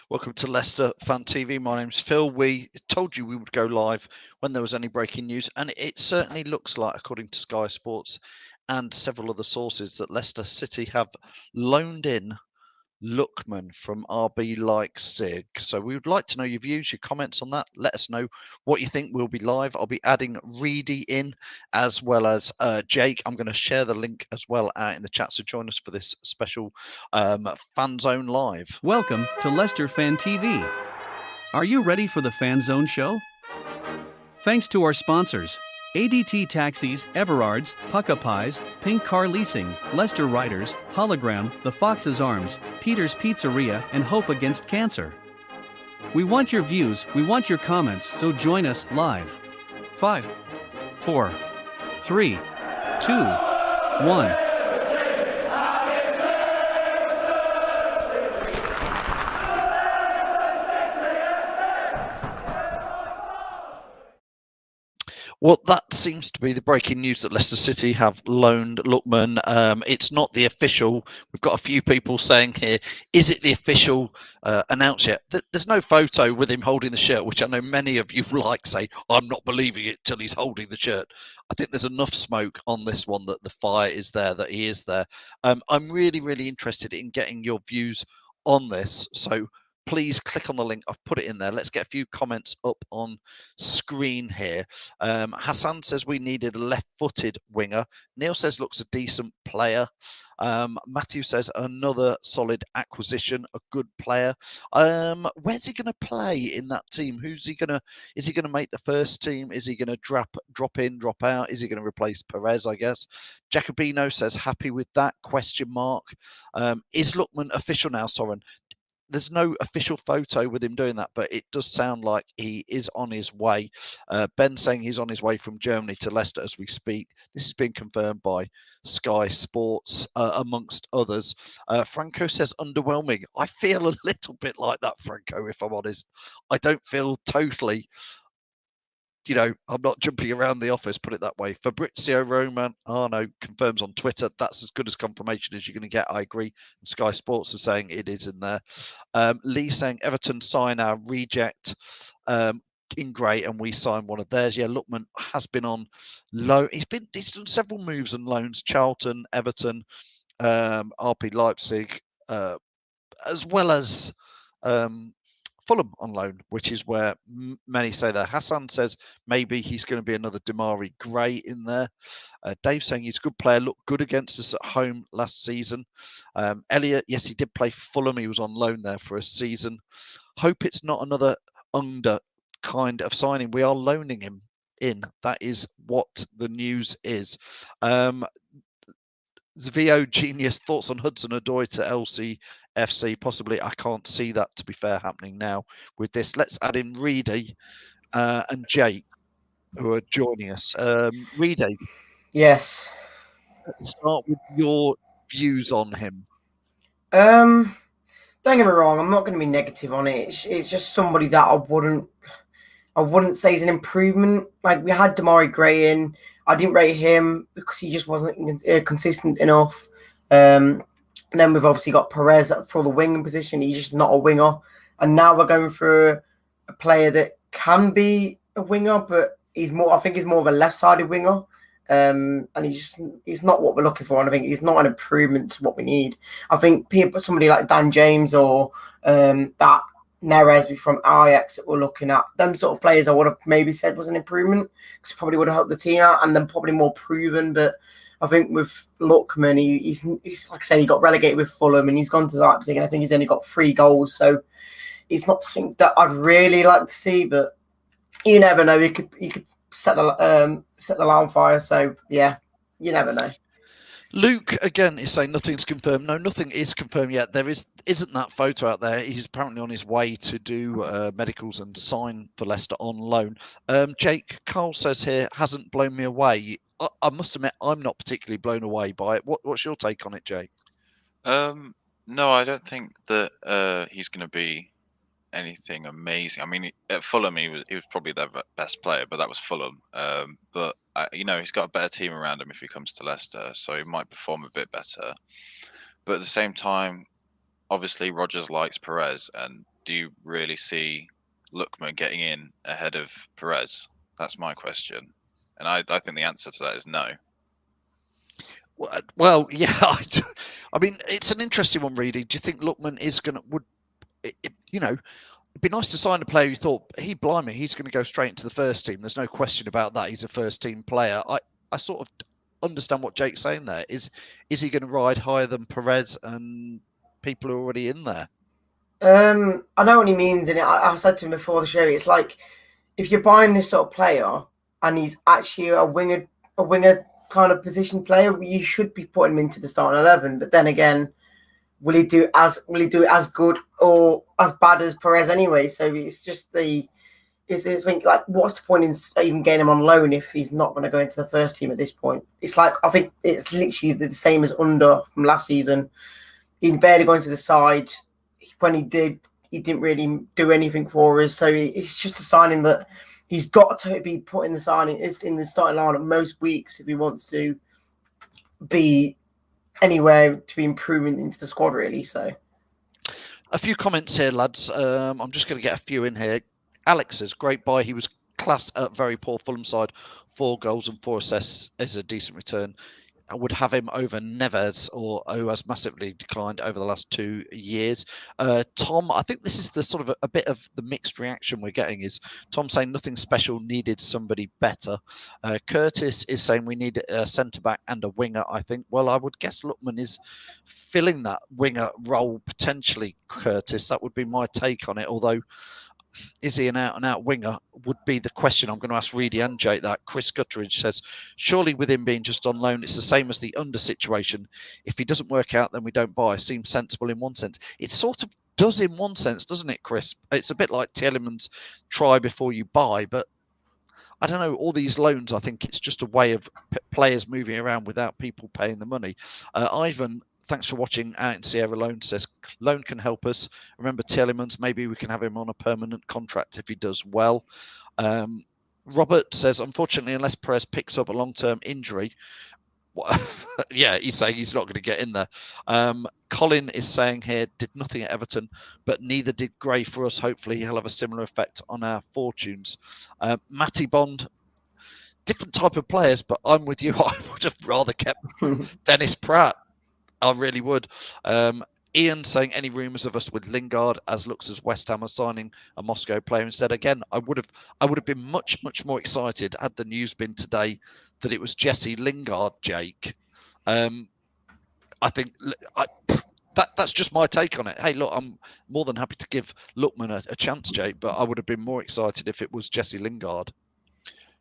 Welcome to Leicester Fan TV. My name's Phil. We told you we would go live when there was any breaking news, and it certainly looks like, according to Sky Sports and several other sources, that Leicester City have loaned in Lookman from RB Leipzig. So we would like to know your views, your comments on that. Let us know what you think. We'll be live. I'll be adding Reedy in as well as Jake. I'm going to share the link as well out in the chat. So join us for this special Fan Zone Live. Welcome to Leicester Fan TV. Are you ready for the Fan Zone show? Thanks to our sponsors, ADT Taxis, Everards, Pucka Pies, Pink Car Leasing, Leicester Riders, Hologram, The Fox's Arms, Peter's Pizzeria, and Hope Against Cancer. We want your views, we want your comments, so join us live. 5, 4, 3, 2, 1. Well, that seems to be the breaking news that Leicester City have loaned Lookman. It's not the official. We've got a few people saying here, is it the official announced yet? There's no photo with him holding the shirt, which I know many of you say, I'm not believing it till he's holding the shirt. I think there's enough smoke on this one that the fire is there, that he is there. I'm really, really interested in getting your views on this. So please click on the link. I've put it in there. Let's get a few comments up on screen here. Hassan says we needed a left-footed winger. Neil says looks a decent player. Matthew says another solid acquisition, a good player. Where's he going to play in that team? Is he going to make the first team? Is he going to drop in, drop out? Is he going to replace Perez, I guess? Jacobino says happy with that, question mark. Is Lookman official now, Soren? There's no official photo with him doing that, but it does sound like he is on his way. Ben saying he's on his way from Germany to Leicester as we speak. This has been confirmed by Sky Sports, amongst others. Franco says underwhelming. I feel a little bit like that, Franco, if I'm honest. I don't feel totally... I'm not jumping around the office, put it that way. Fabrizio Romano confirms on Twitter that's as good as confirmation as you're going to get. I agree. And Sky Sports are saying it is in there. Lee saying Everton sign our reject in grey and we sign one of theirs. Yeah, Lookman has been on loan. He's done several moves and loans. Charlton, Everton, RB Leipzig, as well as Fulham on loan, which is where many say that. Hassan says maybe he's going to be another Damari Gray in there. Dave saying he's a good player, looked good against us at home last season. Elliot, yes, he did play for Fulham. He was on loan there for a season. Hope it's not another under kind of signing. We are loaning him in. That is what the news is. Zvio Genius, thoughts on Hudson Odoi to LCFC? Possibly. I can't see that, to be fair, happening now with this. Let's add in Reedy and Jake, who are joining us. Reedy. Yes. Let's start with your views on him. Don't get me wrong, I'm not going to be negative on it. It's just somebody that I wouldn't say is an improvement. Like, we had Damari Gray in. I didn't rate him because he just wasn't consistent enough. And then we've obviously got Perez for the wing position. He's just not a winger. And now we're going for a player that can be a winger, but I think he's more of a left-sided winger. And he's not what we're looking for. And I think he's not an improvement to what we need. I think somebody like Dan James or that Perez from Ajax that we're looking at, them sort of players I would have maybe said was an improvement because probably would have helped the team out and then probably more proven. But I think with Lookman, he's like I say, he got relegated with Fulham and he's gone to Leipzig and I think he's only got 3 goals. So it's not something that I'd really like to see, but you never know. He could set the on fire. So yeah, you never know. Luke again is saying nothing's confirmed. No, nothing is confirmed yet. There isn't that photo out there. He's apparently on his way to do medicals and sign for Leicester on loan. Jake, Carl says here, hasn't blown me away. I must admit, I'm not particularly blown away by it. What's your take on it, Jake? No, I don't think that he's going to be anything amazing. I mean, at Fulham, he was probably their best player, but that was Fulham. But he's got a better team around him if he comes to Leicester, so he might perform a bit better. But at the same time, obviously Rodgers likes Perez, and do you really see Lookman getting in ahead of Perez? That's my question. And I think the answer to that is no. Well, yeah. I mean, it's an interesting one, really. Do you think Lookman is going to, it'd be nice to sign a player who thought, he's going to go straight into the first team. There's no question about that. He's a first team player. I sort of understand what Jake's saying there. Is he going to ride higher than Perez and people are already in there? I know what he means, and I said to him before the show, it's like if you're buying this sort of player and he's actually a winger kind of position player, you should be putting him into the starting 11. But then again, will he do it as good or as bad as Perez anyway? So it's just it's think like, what's the point in even getting him on loan if he's not going to go into the first team at this point? It's like, I think it's literally the same as Under from last season. He barely got into the side. When he did, he didn't really do anything for us. So it's just a signing that he's got to be put in the signing. It's in the starting lineup most weeks if he wants to be anywhere to be improving into the squad, really. So a few comments here, lads. I'm just going to get a few in here. Alex says, great buy. He was class at very poor Fulham side. 4 goals and 4 assists is a decent return. I would have him over Neves, who has massively declined over the last 2 years. Tom, I think this is the sort of a bit of the mixed reaction we're getting. Is Tom saying nothing special, needed somebody better. Curtis is saying we need a centre back and a winger. I think. Well, I would guess Lookman is filling that winger role potentially. Curtis, that would be my take on it. Although, is he an out-and-out winger would be the question I'm going to ask Reedy and Jake that. Chris Gutteridge says, surely with him being just on loan, it's the same as the Under situation. If he doesn't work out, then we don't buy. Seems sensible in one sense. It sort of does in one sense, doesn't it, Chris? It's a bit like Tielemans, try before you buy. But I don't know, all these loans, I think it's just a way of players moving around without people paying the money. Ivan, thanks for watching Out in Sierra Loan, says loan can help us. Remember Tielemans, maybe we can have him on a permanent contract if he does well. Robert says, unfortunately, unless Perez picks up a long-term injury, yeah, he's saying he's not going to get in there. Colin is saying here, did nothing at Everton, but neither did Gray for us. Hopefully he'll have a similar effect on our fortunes. Matty Bond, different type of players, but I'm with you. I would have rather kept Dennis Pratt. I really would. Ian saying any rumours of us with Lingard as looks as West Ham are signing a Moscow player instead. Again, I would have been much more excited had the news been today that it was Jesse Lingard, Jake. I think that's just my take on it. Hey, look, I'm more than happy to give Lookman a chance, Jake, but I would have been more excited if it was Jesse Lingard.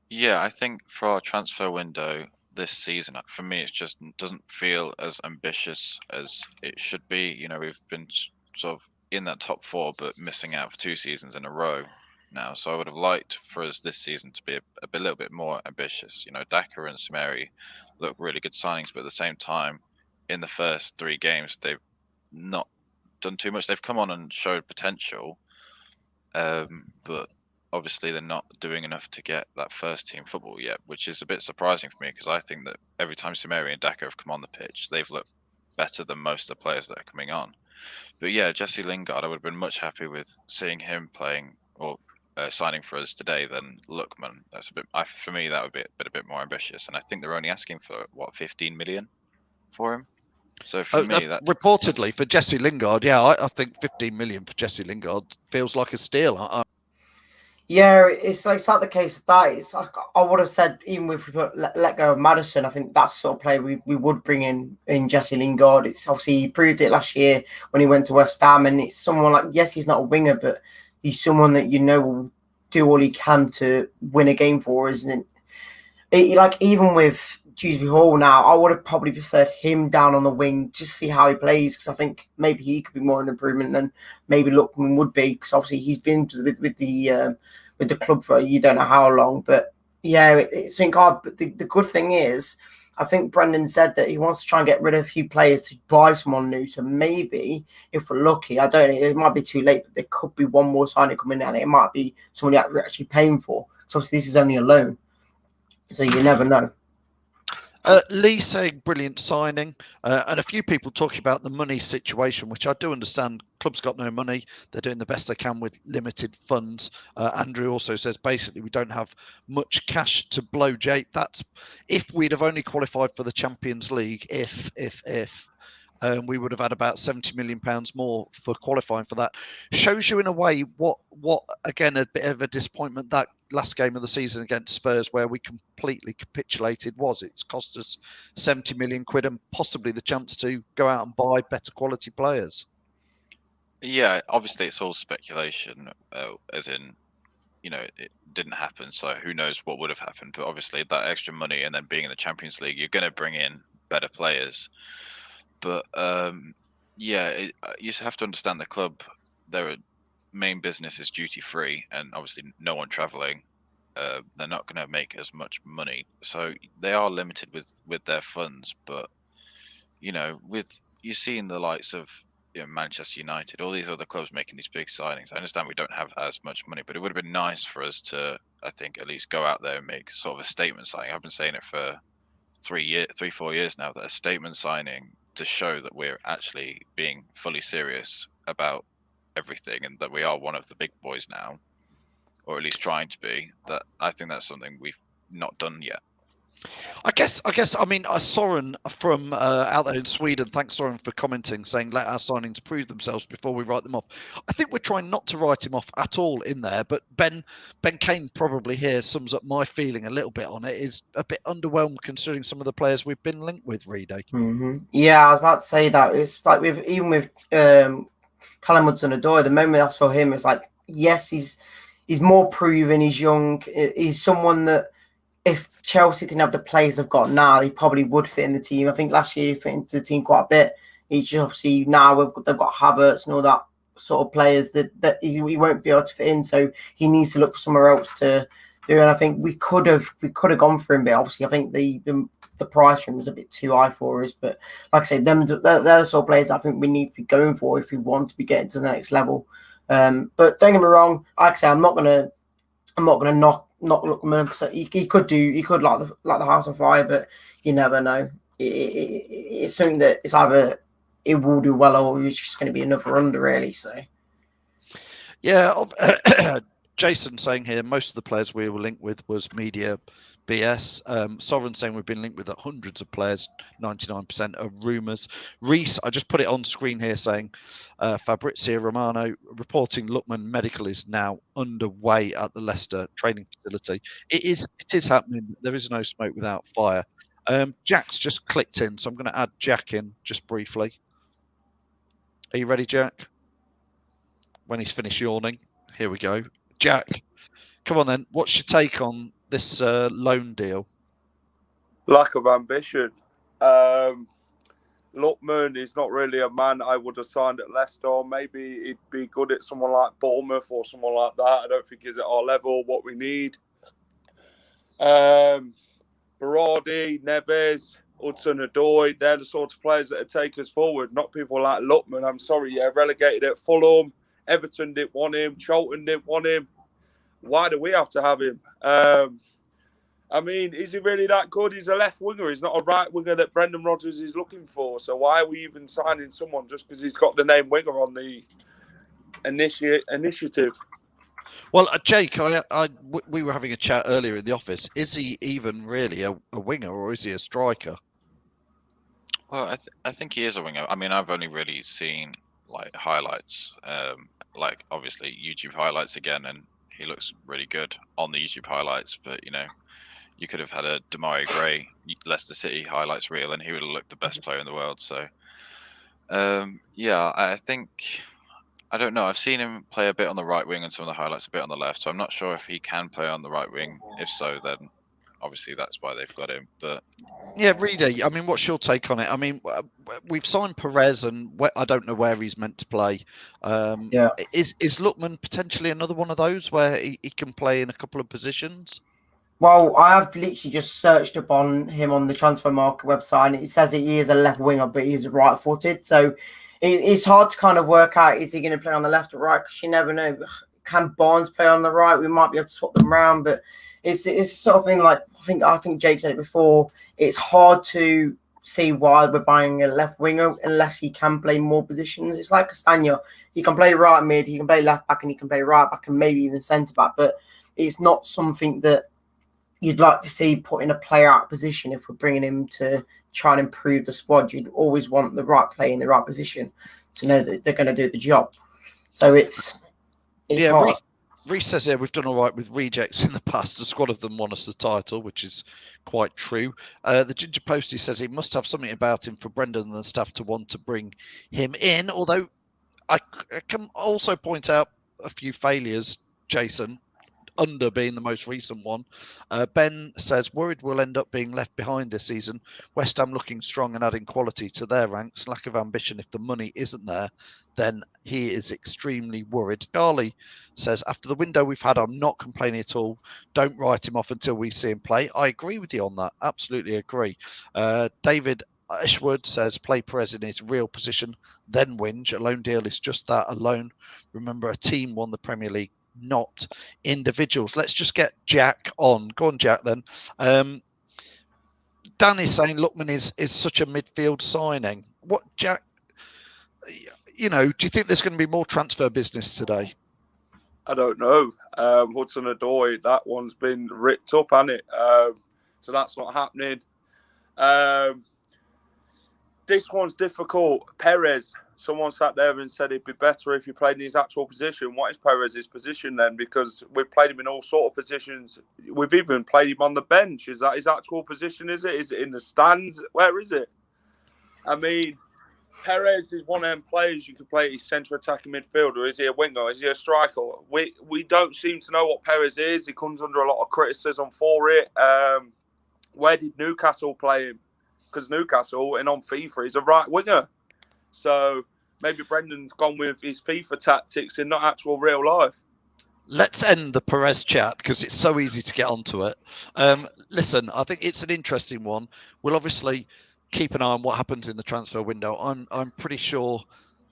Yeah, I think for our transfer window this season, for me, it just doesn't feel as ambitious as it should be. You know, we've been sort of in that top 4, but missing out for 2 seasons in a row now. So I would have liked for us this season to be a little bit more ambitious. You know, Daka and Samari look really good signings, but at the same time, in the first 3 games, they've not done too much. They've come on and showed potential, but obviously they're not doing enough to get that first team football yet, which is a bit surprising for me because I think that every time Samari and Daka have come on the pitch, they've looked better than most of the players that are coming on. But yeah, Jesse Lingard, I would have been much happy with seeing him playing or signing for us today than Lookman. That's a bit, for me, that would be a bit more ambitious. And I think they're only asking for, 15 million for him? So for me, that reportedly for Jesse Lingard, yeah, I think 15 million for Jesse Lingard feels like a steal. Yeah, it's like the case of that. It's like, I would have said, even if we let go of Maddison, I think that's the sort of player we would bring in Jesse Lingard. It's obviously, he proved it last year when he went to West Ham, and it's someone like, yes, he's not a winger, but he's someone that will do all he can to win a game for us. And like, even with Dewsbury Hall now, I would have probably preferred him down on the wing just to see how he plays, because I think maybe he could be more an improvement than maybe Lookman would be, because obviously he's been with the club for you don't know how long. But yeah, it's been hard. But the good thing is, I think Brendan said that he wants to try and get rid of a few players to buy someone new. So maybe, if we're lucky, I don't know, it might be too late, but there could be one more signing coming in, and it might be someone you're actually paying for. So obviously this is only a loan, so you never know. Lee saying brilliant signing, and a few people talking about the money situation, which I do understand club's got no money. They're doing the best they can with limited funds. Andrew also says basically we don't have much cash to blow, Jake. That's if we'd have only qualified for the Champions League, if we would have had about £70 million more for qualifying for that. Shows you in a way what again, a bit of a disappointment that last game of the season against Spurs, where we completely capitulated, was. It's cost us 70 million quid and possibly the chance to go out and buy better quality players. Yeah, obviously it's all speculation, as in, it didn't happen, so who knows what would have happened. But obviously that extra money and then being in the Champions League, you're going to bring in better players. But you have to understand the club. Their main business is duty free, and obviously no one traveling. They're not going to make as much money, so they are limited with their funds. But with you seeing the likes of Manchester United, all these other clubs making these big signings. I understand we don't have as much money, but it would have been nice for us to, I think, at least go out there and make sort of a statement signing. I've been saying it for 4 years now, that a statement signing to show that we're actually being fully serious about everything and that we are one of the big boys now, or at least trying to be. That I think that's something we've not done yet. I guess. I mean, Soren from out there in Sweden. Thanks, Soren, for commenting, saying let our signings prove themselves before we write them off. I think we're trying not to write him off at all in there. But Ben Kane probably here sums up my feeling a little bit on it. Is a bit underwhelmed considering some of the players we've been linked with. Reedy. Mm-hmm. Yeah, I was about to say that. It's like with Callum Hudson-Odoi. The moment I saw him, it's like, yes, he's more proven. He's young. He's someone that, if Chelsea didn't have the players they've got now, he probably would fit in the team. I think last year he fit into the team quite a bit. He's just obviously now they've got Havertz and all that sort of players that he won't be able to fit in. So he needs to look for somewhere else to do. And I think we could have gone for him, but obviously I think the price for him was a bit too high for us. But like I say, they're the sort of players I think we need to be going for if we want to be getting to the next level. But don't get me wrong, like I say, I'm not gonna knock Lookman. So he could light the house on fire, but you never know. It's something that it's either it will do well or it's just going to be another under, really. So yeah, Jason saying here most of the players we were linked with was media BS. Sovereign saying we've been linked with hundreds of players, 99% of rumours. Reese, I just put it on screen here saying Fabrizio Romano reporting Lookman medical is now underway at the Leicester training facility. It is happening. There is no smoke without fire. Jack's just clicked in, so I'm going to add Jack in just briefly. Are you ready, Jack? When he's finished yawning. Here we go. Jack, come on then. What's your take on this loan deal? Lack of ambition. Lookman is not really a man I would have signed at Leicester. Maybe he'd be good at someone like Bournemouth or someone like that. I don't think he's at our level, what we need. Berardi, Neves, Hudson-Odoi, they're the sort of players that take us forward, not people like Lookman. I'm sorry, relegated at Fulham. Everton didn't want him. Charlton didn't want him. Why do we have to have him? I mean, is he really that good? He's a left winger. He's not a right winger that Brendan Rodgers is looking for. So why are we even signing someone just because he's got the name winger on the initiative? Well, Jake, we were having a chat earlier in the office. Is he even really a winger or is he a striker? Well, I think he is a winger. I mean, I've only really seen highlights, obviously YouTube highlights again, and he looks really good on the YouTube highlights. But you could have had a Demarai Gray Leicester City highlights reel, and he would have looked the best player in the world. So, I think, I don't know. I've seen him play a bit on the right wing and some of the highlights a bit on the left. So I'm not sure if he can play on the right wing. If so, then obviously that's why they've got him. But yeah, Reedy, I mean, what's your take on it? I mean, we've signed Perez, and I don't know where he's meant to play. Is Lookman potentially another one of those where he can play in a couple of positions? Well, I have literally just searched up on him on the transfer market website, and it says that he is a left winger, but he's right-footed. So it's hard to kind of work out, is he going to play on the left or right? Because you never know. Can Barnes play on the right? We might be able to swap them around, but it's sort of thing like I think Jake said it before. It's hard to see why we're buying a left winger unless he can play more positions. It's like Castagna. He can play right mid, he can play left back, and he can play right back and maybe even centre back. But it's not something that you'd like to see putting a player out of position if we're bringing him to try and improve the squad. You'd always want the right player in the right position to know that they're going to do the job. So it's hard. Reece says here we've done all right with rejects in the past. A squad of them won us the title, which is quite true. The Ginger Postie says he must have something about him for Brendan and the staff to want to bring him in. Although I can also point out a few failures, Jason, under being the most recent one. Ben says, worried we'll end up being left behind this season. West Ham looking strong and adding quality to their ranks. Lack of ambition if the money isn't there, then he is extremely worried. Charlie says, after the window we've had, I'm not complaining at all. Don't write him off until we see him play. I agree with you on that. Absolutely agree. David Ashwood says, play Perez in his real position, then whinge. A loan deal is just that, a loan. Remember, a team won the Premier League, not individuals. Let's just get Jack on. Go on, Jack, then. Dan is saying Lookman is such a midfield signing. What, Jack, do you think there's going to be more transfer business today? I don't know. Hudson Odoi, that one's been ripped up, hasn't it? So that's not happening. This one's difficult. Perez, someone sat there and said it'd be better if he played in his actual position. What is Perez's position then? Because we've played him in all sort of positions. We've even played him on the bench. Is that his actual position? Is it? Is it in the stands? Where is it? I mean, Perez is one of them players you can play his centre attacking midfielder. Is he a winger? Is he a striker? We don't seem to know what Perez is. He comes under a lot of criticism for it. Where did Newcastle play him? Because Newcastle, and on FIFA, he's a right winger. So maybe Brendan's gone with his FIFA tactics and not actual real life. Let's end the Perez chat because it's so easy to get onto it. Listen, I think it's an interesting one. We'll obviously keep an eye on what happens in the transfer window. I'm pretty sure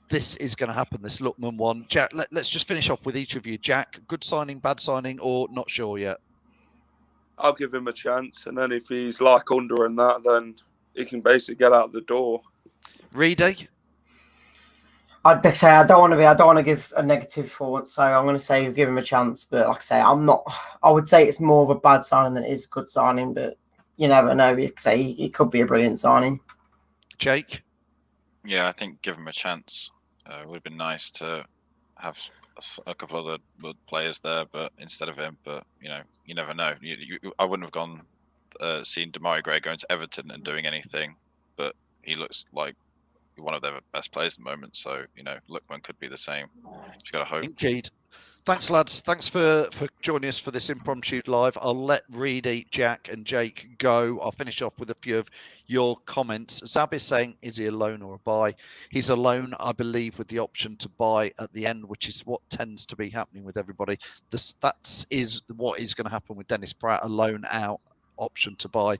this is going to happen, this Lookman one. Jack, let's just finish off with each of you. Jack, good signing, bad signing, or not sure yet? I'll give him a chance. And then if he's like under and that, then he can basically get out the door. Reedy? I'd say I don't want to give a negative for, so I'm going to say give him a chance. But like I say, I would say it's more of a bad signing than it is a good signing. But you never know. You could say it could be a brilliant signing. Jake? Yeah, I think give him a chance. It would have been nice to have a couple other players there, but instead of him. But you never know. I wouldn't have gone seen Demarai Gray going to Everton and doing anything, but he looks like one of their best players at the moment. So Lookman could be the same. Just gotta hope. Indeed. Thanks, lads. Thanks for joining us for this impromptu live. I'll let Reedy, Jack, and Jake go. I'll finish off with a few of your comments. Zab is saying, is he a loan or a buy? He's a loan, I believe, with the option to buy at the end, which is what tends to be happening with everybody. That is what is going to happen with Dennis Pratt, a loan out, option to buy.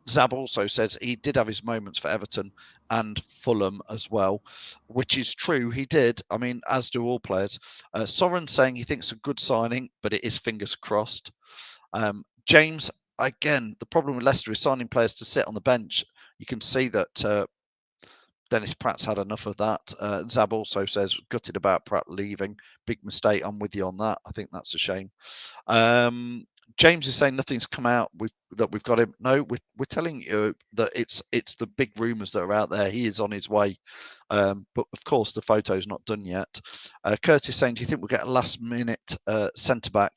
Zab also says he did have his moments for Everton and Fulham as well, which is true. He did. I mean, as do all players. Soren saying he thinks a good signing, but it is fingers crossed. James, again, the problem with Leicester is signing players to sit on the bench. You can see that Dennis Pratt's had enough of that. Zab also says gutted about Pratt leaving. Big mistake. I'm with you on that. I think that's a shame. James is saying nothing's come out that we've got him. No, we're telling you that it's the big rumours that are out there. He is on his way, but of course the photo's not done yet. Curtis saying, do you think we'll get a last-minute centre back?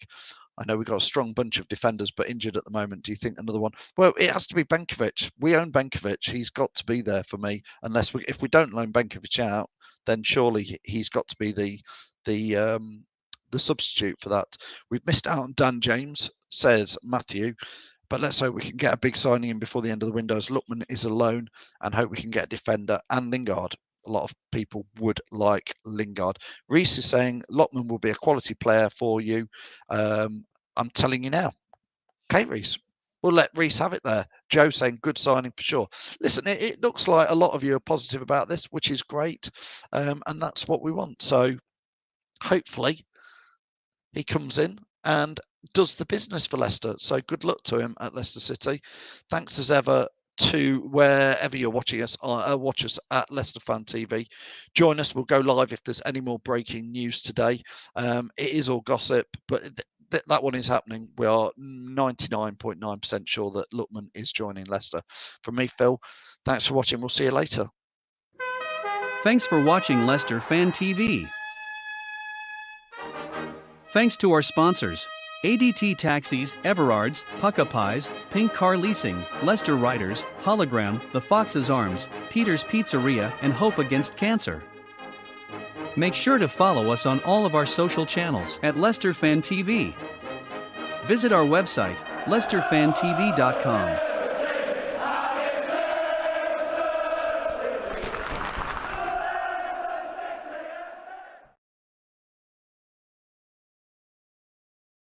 I know we've got a strong bunch of defenders, but injured at the moment. Do you think another one? Well, it has to be Benkovic. We own Benkovic. He's got to be there for me. If we don't loan Benkovic out, then surely he's got to be the substitute for that. We've missed out on Dan James, says Matthew, but let's hope we can get a big signing in before the end of the window, as Lookman is a loan, and hope we can get a defender and Lingard. A lot of people would like Lingard. Reese is saying Lookman will be a quality player for you. I'm telling you now. Okay, Reese. We'll let Reese have it there. Joe saying good signing for sure. Listen, it looks like a lot of you are positive about this, which is great. And that's what we want. So hopefully he comes in and does the business for Leicester. So good luck to him at Leicester City. Thanks as ever to wherever you're watching us. Watch us at Leicester Fan TV. Join us. We'll go live if there's any more breaking news today. It is all gossip, but that one is happening. We are 99.9% sure that Lookman is joining Leicester. From me, Phil, thanks for watching. We'll see you later. Thanks for watching Leicester Fan TV. Thanks to our sponsors: ADT Taxis, Everards, Pucka Pies, Pink Car Leasing, Leicester Riders, Hologram, The Fox's Arms, Peter's Pizzeria, and Hope Against Cancer. Make sure to follow us on all of our social channels at Leicester Fan TV. Visit our website, leicesterfantv.com.